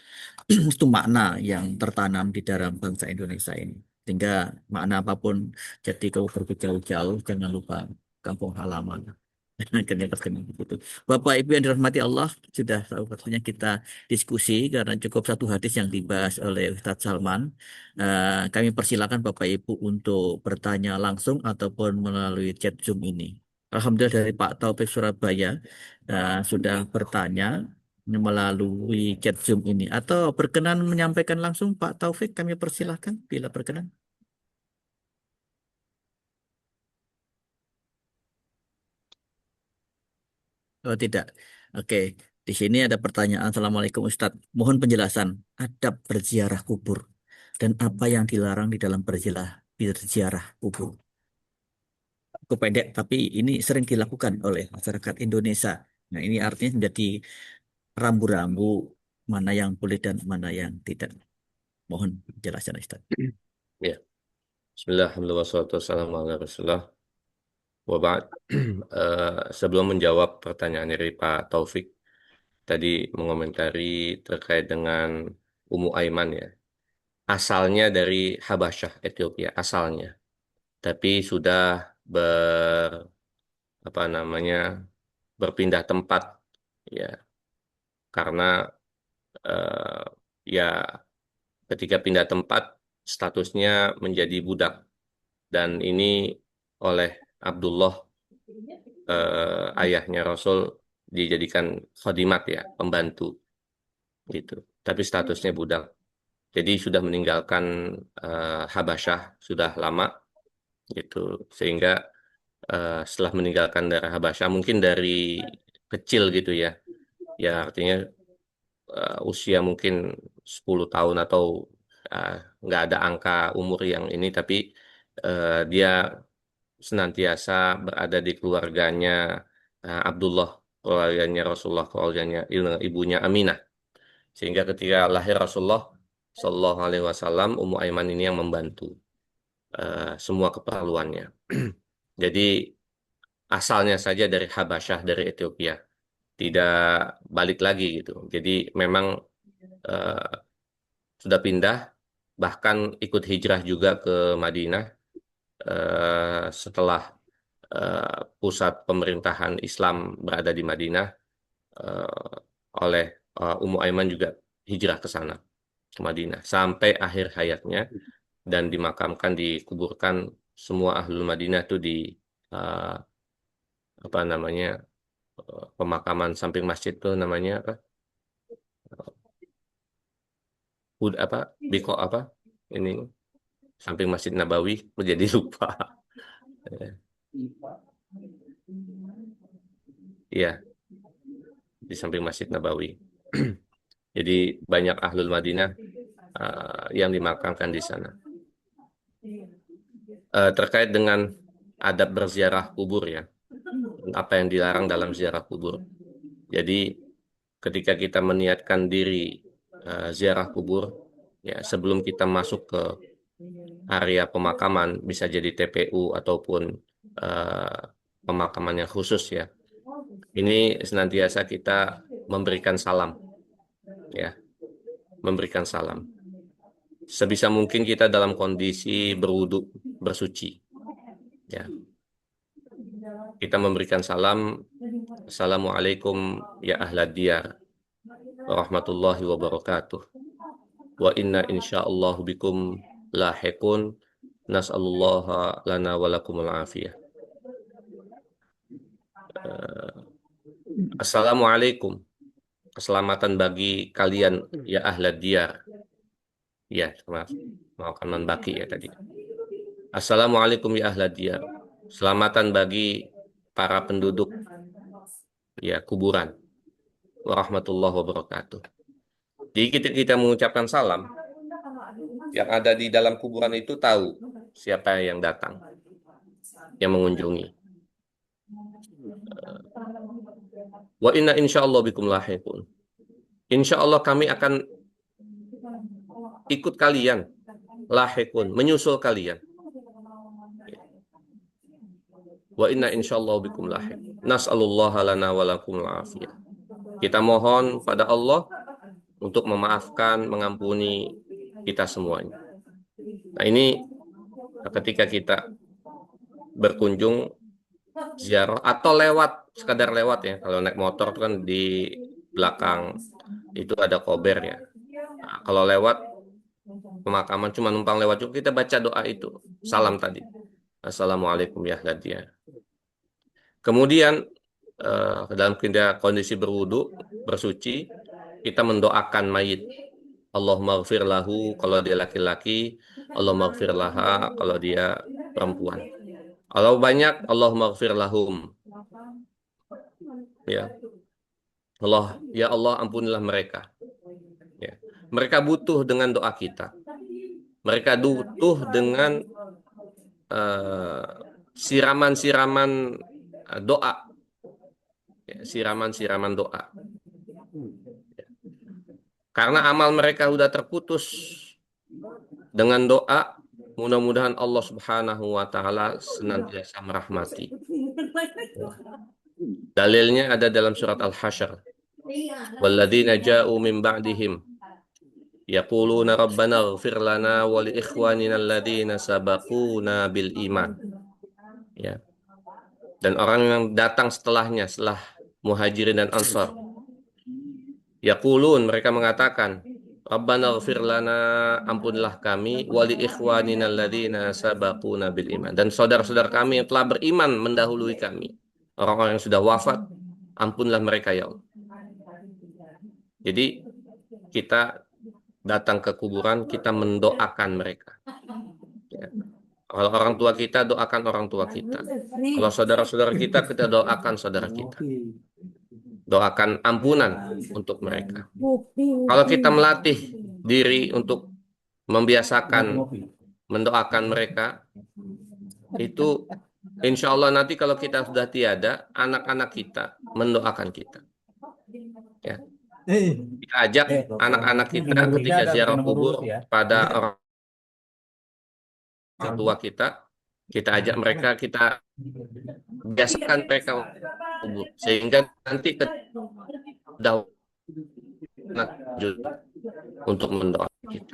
Itu makna yang tertanam di dalam bangsa Indonesia ini. Sehingga makna apapun, jadi kalau pergi jauh-jauh, jangan lupa kampung halaman. Akhirnya terkena begitu. Bapak Ibu yang dirahmati Allah, sudah tahu waktunya kita diskusi karena cukup satu hadis yang dibahas oleh Ustadz Salman. Kami persilakan Bapak Ibu untuk bertanya langsung ataupun melalui chat Zoom ini. Alhamdulillah dari Pak Taufik Surabaya sudah bertanya melalui chat Zoom ini. Atau berkenan menyampaikan langsung Pak Taufik, kami persilahkan bila berkenan. Oh tidak. Oke. Di sini ada pertanyaan. Assalamualaikum Ustadz. Mohon penjelasan adab berziarah kubur dan apa yang dilarang di dalam berziarah kubur. Cukup pendek, tapi ini sering dilakukan oleh masyarakat Indonesia. Nah, ini artinya menjadi rambu-rambu mana yang boleh dan mana yang tidak. Mohon penjelasan Ustadz. Ya, Bismillah, alhamdulillah, wassalatu wassalamu ala Rasulullah. Wa ba'd. Sebelum menjawab pertanyaan dari Pak Taufik, tadi mengomentari terkait dengan Ummu Aiman ya. Asalnya dari Habasyah, Ethiopia, asalnya. Tapi sudah ber, apa namanya, berpindah tempat ya, karena eh, ya ketika pindah tempat statusnya menjadi budak dan ini oleh Abdullah ayahnya Rasul dijadikan khadimat ya, pembantu gitu. Tapi statusnya budak. Jadi sudah meninggalkan Habasyah sudah lama gitu. Sehingga setelah meninggalkan daerah Habasyah mungkin dari kecil gitu ya. Ya artinya usia mungkin 10 tahun atau uh, nggak ada angka umur yang ini tapi dia senantiasa berada di keluarganya Abdullah, keluarganya Rasulullah, keluarganya ibunya Aminah. Sehingga ketika lahir Rasulullah Shallallahu Alaihi Wasallam, Ummu Aiman ini yang membantu semua keperluannya. Jadi asalnya saja dari Habasyah, dari Ethiopia, tidak balik lagi gitu. Jadi memang eh, sudah pindah, bahkan ikut hijrah juga ke Madinah setelah pusat pemerintahan Islam berada di Madinah eh, oleh Ummu Aiman juga hijrah ke sana ke Madinah sampai akhir hayatnya dan dimakamkan dikuburkan semua ahlul Madinah itu di eh, apa namanya pemakaman samping masjid tuh namanya apa apa Biko apa ini samping Masjid Nabawi menjadi lupa. Iya, di samping Masjid Nabawi. Jadi banyak ahlul Madinah yang dimakamkan di sana. Terkait dengan adab berziarah kubur ya, apa yang dilarang dalam ziarah kubur. Jadi ketika kita meniatkan diri ziarah kubur, ya sebelum kita masuk ke area pemakaman, bisa jadi TPU ataupun eh, pemakaman yang khusus ya. Ini senantiasa kita memberikan salam, ya, memberikan salam. Sebisa mungkin kita dalam kondisi berwudu, bersuci, ya. Kita memberikan salam, Assalamualaikum ya ahlad diyar, warahmatullahi wabarakatuh. Wa inna insyaallahu bikum lahiqun, nas'alullaha lana walakumul afiyah. Eh, Assalamualaikum. Keselamatan bagi kalian ya ahlad diyar. Ya, maaf. Maafkan membaki ya tadi. Assalamualaikum ya ahlad diyar. Selamatan bagi para penduduk ya kuburan. Warahmatullahi wabarakatuh. Jadi kita mengucapkan salam, yang ada di dalam kuburan itu tahu siapa yang datang, yang mengunjungi. Wa inna insyaallah bikum lahiqun. Insya Allah kami akan ikut kalian, lahiqun, menyusul kalian. Wa inna insyaallah bikum lahiq. Nas'alullaha lana wa lakumul afiyah. Kita mohon pada Allah untuk memaafkan, mengampuni kita semuanya. Nah, ini ketika kita berkunjung ziarah atau lewat, sekadar lewat ya. Kalau naik motor itu kan di belakang itu ada kobernya. Nah, kalau lewat pemakaman cuma numpang lewat juga kita baca doa itu, salam tadi. Assalamualaikum ya Nadia. Kemudian dalam kondisi berwudu, bersuci, kita mendoakan mayit. Allahumma gfir lahu kalau dia laki-laki, Allahumma gfir laha kalau dia perempuan. Kalau banyak, Allahumma gfir lahum. Ya. Ya Allah ampunilah mereka. Ya. Mereka butuh dengan doa kita. Mereka butuh dengan siraman-siraman doa. Ya, siraman-siraman doa. Ya. Karena amal mereka sudah terputus dengan doa, mudah-mudahan Allah Subhanahu wa taala senantiasa merahmati. Dalilnya ada dalam surat Al-Hasyr. Walladzina ja'u min ba'dihim yaquluna rabbana ighfir lana wa li ikhwanina alladzina sabaquna bil iman. Ya. Dan orang yang datang setelahnya, setelah Muhajirin dan Ansar, yaqulun, mereka mengatakan, Rabbana ighfir lana, ampunilah kami, wa li ikhwanina alladzina sabaquna bil iman. Dan saudara-saudara kami yang telah beriman mendahului kami. Orang-orang yang sudah wafat, ampunlah mereka ya Allah. Jadi kita datang ke kuburan, kita mendoakan mereka. Ya. Kalau orang tua kita, doakan orang tua kita. Kalau saudara-saudara kita doakan saudara kita. Doakan ampunan untuk mereka. Kalau kita melatih diri untuk membiasakan mendoakan mereka, itu insya Allah nanti kalau kita sudah tiada, anak-anak kita mendoakan kita. Ya. Kita ajak anak-anak kita ketika ziarah kubur pada orang tua kita ajak mereka, kita biasakan mereka kubur, sehingga nanti sudah lanjut untuk mendoakan kita.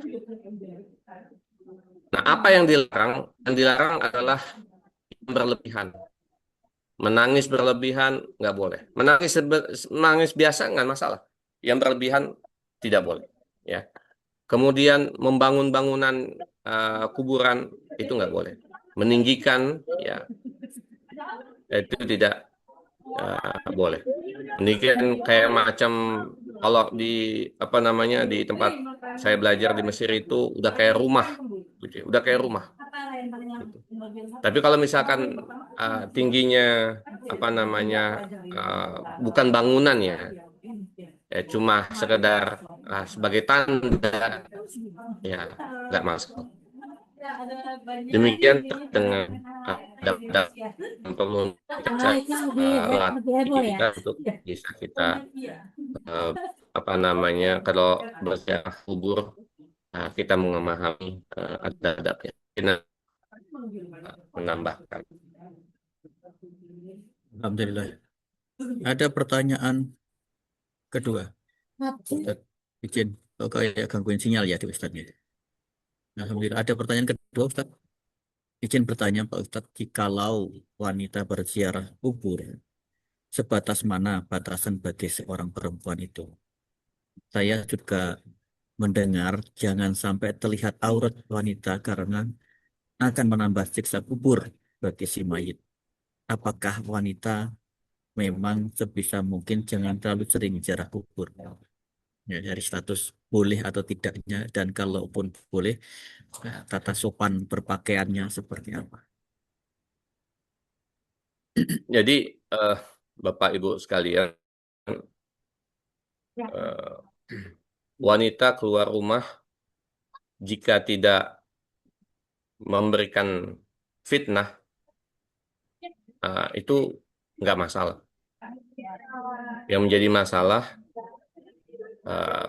Nah, apa yang dilarang? Yang dilarang adalah berlebihan. Menangis berlebihan nggak boleh. Menangis biasa nggak masalah. Yang berlebihan tidak boleh. Ya. Kemudian membangun bangunan kuburan itu nggak boleh. Meninggikan ya itu tidak boleh. Meninggikan kayak macam kalau di apa namanya di tempat saya belajar di Mesir itu udah kayak rumah, gitu. Udah kayak rumah. Gitu. Tapi kalau misalkan tingginya apa namanya bukan bangunan ya cuma sekedar sebagai tanda ya nggak masalah. Demikian dengan ada perlu latih kita untuk bisa kita apa namanya kalau berziarah kubur kita memahami adab-adabnya. Kita menambahkan. Alhamdulillah. Ada pertanyaan kedua. Ustaz, izin. Oh, kayak gangguin sinyal ya di Ustaznya. Alhamdulillah. Ada pertanyaan kedua, Ustaz. Izin bertanya, Pak Ustadz, jikalau wanita berziarah kubur, sebatas mana batasan bagi seorang perempuan itu? Saya juga mendengar jangan sampai terlihat aurat wanita karena akan menambah siksa kubur bagi si mayit. Apakah wanita memang sebisa mungkin jangan terlalu sering ziarah kubur. Ya, dari status boleh atau tidaknya, dan kalaupun boleh, tata sopan berpakaiannya seperti apa. Jadi eh, Bapak Ibu sekalian, eh, wanita keluar rumah jika tidak memberikan fitnah, itu nggak masalah. Yang menjadi masalah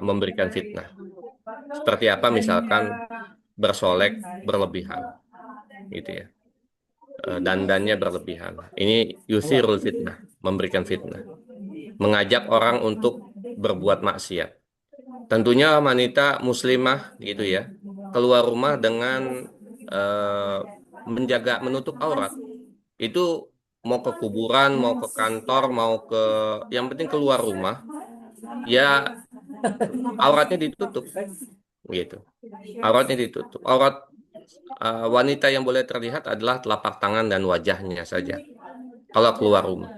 memberikan fitnah. Seperti apa misalkan bersolek berlebihan, gitu ya. Dandannya berlebihan. Ini yusirul fitnah, memberikan fitnah. Mengajak orang untuk berbuat maksiat. Tentunya wanita muslimah gitu ya, keluar rumah dengan eh, menjaga menutup aurat. Itu mau ke kuburan, mau ke kantor, mau ke yang penting keluar rumah, ya auratnya ditutup gitu. Auratnya ditutup. Aurat wanita yang boleh terlihat adalah telapak tangan dan wajahnya saja kalau keluar rumah.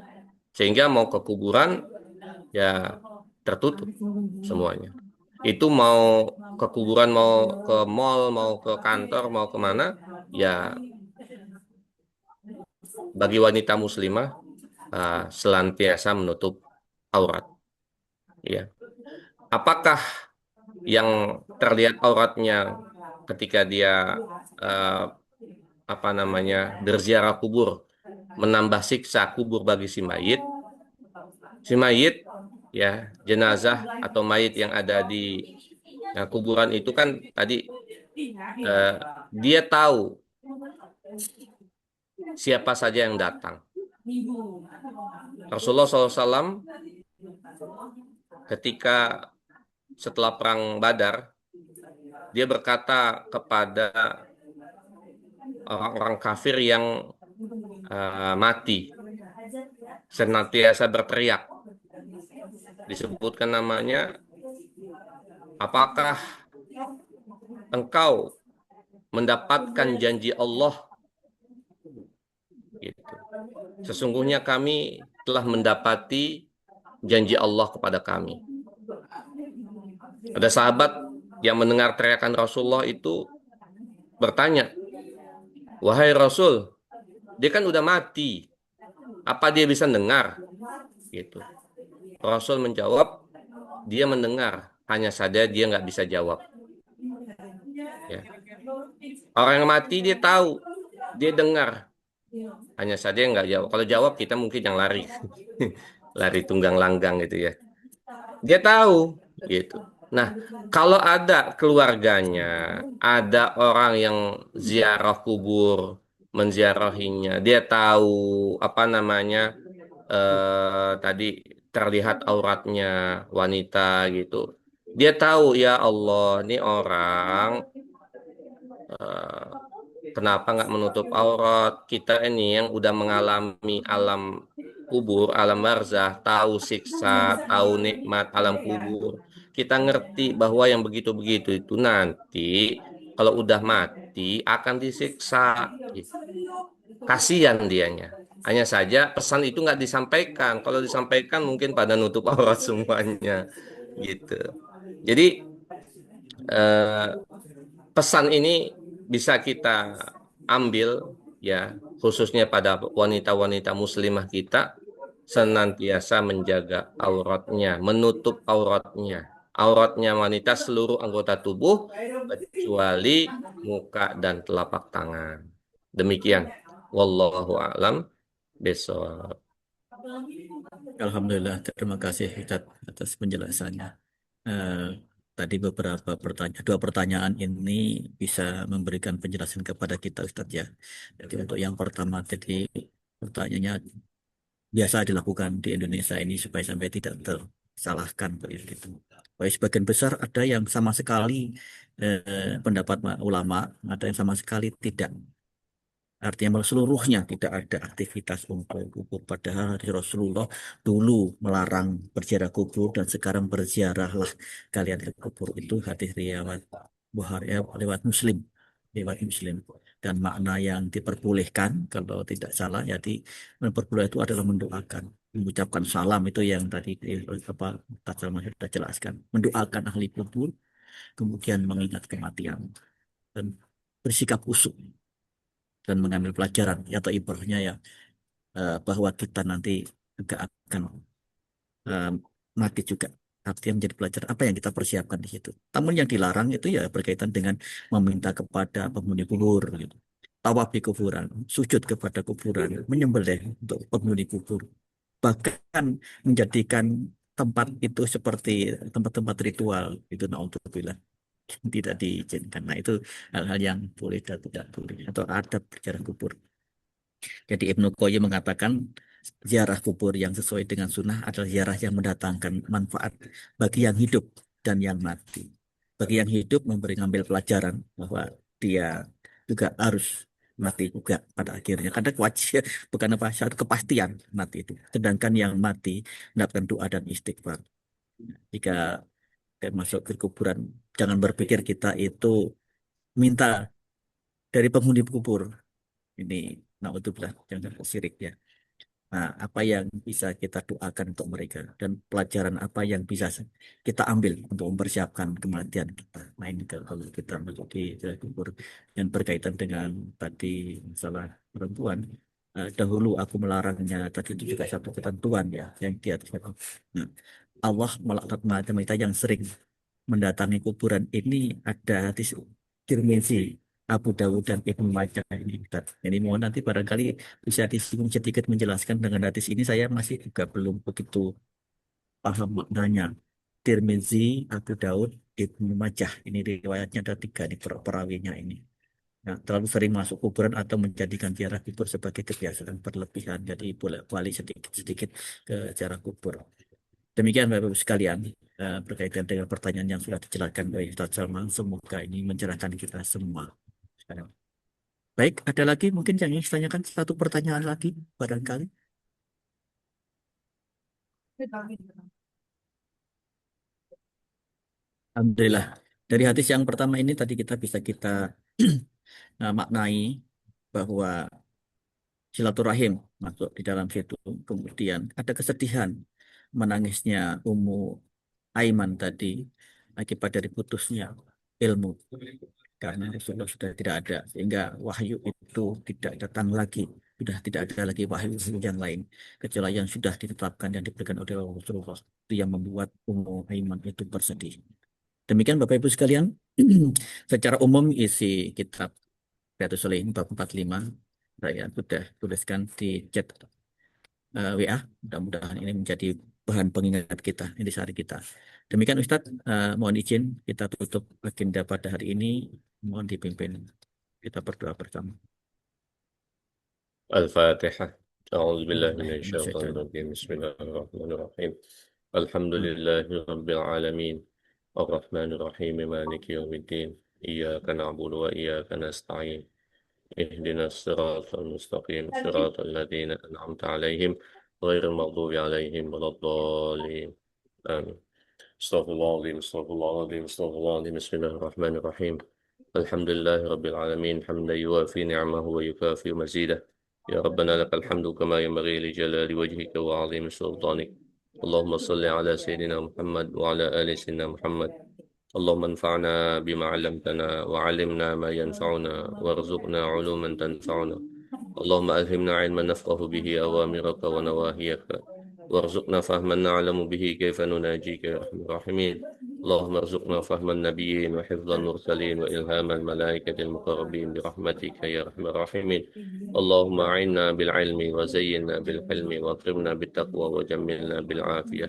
Sehingga mau ke kuburan ya tertutup semuanya. Itu mau ke kuburan, mau ke mall, mau ke kantor, mau kemana, ya bagi wanita muslimah selantiasa menutup aurat. Ya, apakah yang terlihat auratnya ketika dia eh, apa namanya berziarah kubur menambah siksa kubur bagi si mayit? Si mayit, ya jenazah atau mayit yang ada di kuburan itu kan tadi eh, dia tahu siapa saja yang datang. Rasulullah SAW ketika setelah perang Badar, dia berkata kepada orang-orang kafir yang mati, senantiasa berteriak. Disebutkan namanya, apakah engkau mendapatkan janji Allah? Gitu. Sesungguhnya kami telah mendapati janji Allah kepada kami. Ada sahabat yang mendengar teriakan Rasulullah itu bertanya, wahai Rasul, dia kan udah mati. Apa dia bisa dengar? Gitu. Rasul menjawab, dia mendengar, hanya saja dia nggak bisa jawab. Ya. Orang yang mati dia tahu, dia dengar, hanya saja dia nggak jawab. Kalau jawab kita mungkin yang lari, lari tunggang langgang gitu ya. Dia tahu, gitu. Nah, kalau ada keluarganya, ada orang yang ziarah kubur, menziarahinya, dia tahu apa namanya tadi terlihat auratnya wanita gitu. Dia tahu ya Allah, ini orang eh, kenapa nggak menutup aurat? Kita ini yang udah mengalami alam kubur, alam barzah, tahu siksa, tahu nikmat alam kubur. Kita ngerti bahwa yang begitu-begitu itu nanti kalau udah mati akan disiksa. Gitu. Kasihan dianya. Hanya saja pesan itu nggak disampaikan. Kalau disampaikan mungkin pada nutup aurat semuanya. Gitu. Jadi eh, pesan ini bisa kita ambil ya khususnya pada wanita-wanita muslimah kita senantiasa menjaga auratnya, menutup auratnya. Auratnya wanita seluruh anggota tubuh kecuali muka dan telapak tangan. Demikian. Wallahu a'lam bishawab. Alhamdulillah, terima kasih Ustaz atas penjelasannya. Eh, Tadi beberapa pertanyaan, dua pertanyaan ini bisa memberikan penjelasan kepada kita Ustadz ya. Jadi untuk yang pertama tadi pertanyaannya biasa dilakukan di Indonesia ini supaya sampai tidak tersalahkan begitu. Baik sebagian besar ada yang sama sekali pendapat ulama, ada yang sama sekali tidak. Artinya bahwa seluruhnya tidak ada aktivitas untuk kubur. Padahal di Rasulullah dulu melarang berziarah kubur dan sekarang berziarahlah kalian ke kubur. Itu hadis riwayat Bukhari lewat Muslim, lewat Muslim. Dan makna yang diperbolehkan kalau tidak salah, jadi memperboleh itu adalah mendoakan. mengucapkan salam itu yang tadi apa Ustaz Salman sudah jelaskan, mendoakan ahli kubur, kemudian mengingat kematian dan bersikap khusyuk dan mengambil pelajaran ya, atau ibaratnya ya bahwa kita nanti juga akan eh, mati juga. Artinya menjadi pelajaran apa yang kita persiapkan di situ. Namun yang dilarang itu ya berkaitan dengan meminta kepada penghuni kubur gitu. Tawaf di kuburan, sujud kepada kuburan, menyembelih untuk penghuni kubur. Bahkan menjadikan tempat itu seperti tempat-tempat ritual itu naudzubillah tidak diizinkan. Nah, itu hal-hal yang boleh dan tidak boleh atau adab berziarah kubur. Jadi Ibnu Qayyim mengatakan ziarah kubur yang sesuai dengan sunnah adalah ziarah yang mendatangkan manfaat bagi yang hidup dan yang mati. Bagi yang hidup memberi ngambil pelajaran bahwa dia juga harus mati juga pada akhirnya. Karena kewajiban bukan apa satu kepastian mati itu. Sedangkan yang mati mendapatkan doa dan istighfar. Jika masuk ke kuburan, jangan berpikir kita itu minta dari penghuni kubur. Ini naudzubillah jangan syirik ya. Nah, apa yang bisa kita doakan untuk mereka dan pelajaran apa yang bisa kita ambil untuk mempersiapkan kematian kita. Nah, ini kalau kita masuk di jalan kubur yang berkaitan dengan tadi masalah perempuan. Dahulu aku melarangnya, tadi itu juga satu ketentuan ya yang dia. Nah, Allah melaknat mereka yang sering mendatangi kuburan ini ada di Tirmizi, Abu Dawud dan Ibnu Majah ini. Ustaz. Jadi mohon nanti barangkali bisa disinggung sedikit menjelaskan dengan hadis ini saya masih juga belum begitu paham maknanya. Tirmizi, Abu Dawud, Ibnu Majah ini riwayatnya ada tiga nih perawinya ini. Nah, terlalu sering masuk kuburan atau menjadikan ziarah kubur sebagai kebiasaan berlebihan. Jadi boleh balik sedikit-sedikit ke ziarah kubur. Demikian Bapak Ibu sekalian, berkaitan dengan pertanyaan yang sudah dijelaskan oleh Ustaz Salman, semoga ini mencerahkan kita semua. Baik, ada lagi mungkin yang ingin ditanyakan satu pertanyaan lagi barangkali. Alhamdulillah. Dari hadis yang pertama ini tadi kita maknai bahwa silaturahim masuk di dalam situ. Kemudian ada kesedihan menangisnya Ummu Aiman tadi akibat dari putusnya ilmu karena Rasulullah sudah tidak ada sehingga wahyu itu tidak datang lagi, sudah tidak ada lagi wahyu yang lain kecuali yang sudah ditetapkan dan diberikan oleh Rasulullah, itu yang membuat Ummu Aiman itu bersedih. Demikian Bapak Ibu sekalian, secara umum isi kitab Riyadhus Shalihin bab 45 saya sudah tuliskan di chat WA. Mudah-mudahan ini menjadi bahan pengingat kita, intisari kita. Demikian Ustadz, mohon izin kita tutup agenda pada hari ini. Mohon dipimpin kita berdoa bersama. الفاتحة. أعوذ بالله من Bismillahirrahmanirrahim. الشيطان الرجيم بسم الله الرحمن الرحيم الحمد لله رب العالمين الرحمن الرحيم مالك يوم الدين إياك نعبد وإياك نستعين اهدنا الصراط المستقيم صراط الذين أنعمت عليهم غير المغضوب عليهم ولا الضالين آمين استغفر الله العظيم استغفر الله العظيم استغفر الله العظيم بسم الله الرحمن الرحيم الحمد لله رب العالمين حمدا يوافي نعمه ويكافئ مزيده يا ربنا لك الحمد كما ينبغي لجلال وجهك وعظيم سلطانك اللهم صل على سيدنا محمد وعلى آل سيدنا محمد اللهم انفعنا بما علمتنا وعلمنا ما ينفعنا وارزقنا علوما تنفعنا اللهم ألهمنا علما نفقه به أوامرك ونواهيك وارزقنا فهما نعلم به كيف نناجيك يا أرحم الراحمين اللهم ارزقنا فهم النبيين وحفظ المرسلين وإلهام الملائكة المقربين برحمتك يا أرحم الراحمين اللهم أعنا بالعلم وزينا بالحلم واكرمنا بالتقوى وجملنا بالعافية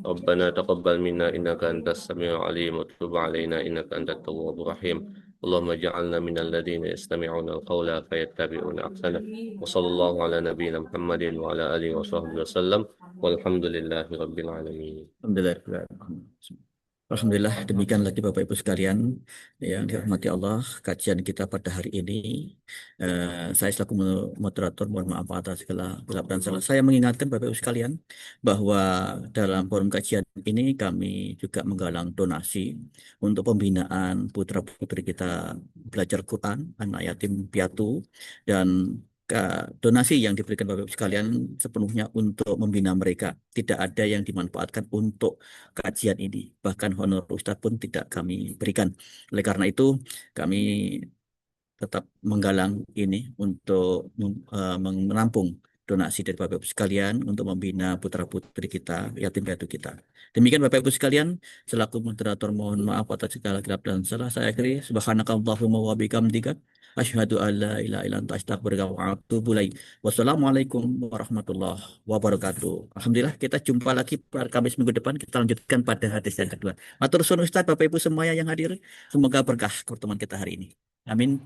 ربنا تقبل منا إنك أنت السميع العليم وتب علينا إنك أنت التواب الرحيم اللهم اجعلنا من الذين يستمعون القول فيتبعون أحسنه وصلى الله على نبينا محمد وعلى آله وصحبه وسلم والحمد لله رب العالمين. Alhamdulillah. Alhamdulillah, demikian lagi Bapak Ibu sekalian yang dirahmati Allah, kajian kita pada hari ini. Saya selaku moderator, mohon maaf atas segala gelap dan salah. Saya mengingatkan Bapak Ibu sekalian bahwa dalam forum kajian ini kami juga menggalang donasi untuk pembinaan putra-putri kita belajar Quran, anak yatim piatu, dan donasi yang diberikan Bapak Ibu sekalian sepenuhnya untuk membina mereka. Tidak ada yang dimanfaatkan untuk kajian ini. Bahkan honor Ustadz pun tidak kami berikan. Oleh karena itu, kami tetap menggalang ini untuk menampung donasi dari Bapak Ibu sekalian untuk membina putra-putri kita, yatim piatu kita. Demikian Bapak Ibu sekalian, selaku moderator mohon maaf atas segala kilap dan salah. Saya akhiri, subhanakallahumma wa bihamdika, asyhadu an la ilaha illa anta astaghfiruka wa atubu ilaik. Wassalamualaikum warahmatullahi wabarakatuh. Alhamdulillah kita jumpa lagi pada Kamis minggu depan. Kita lanjutkan pada hadis yang kedua. Matur suwun Ustaz, Bapak Ibu semuanya yang hadir. Semoga berkah pertemuan kita hari ini. Amin.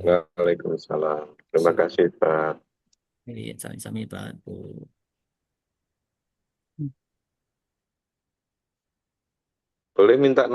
Waalaikumsalam. Terima kasih, Pak. Iya, sami-sami Pak. Boleh minta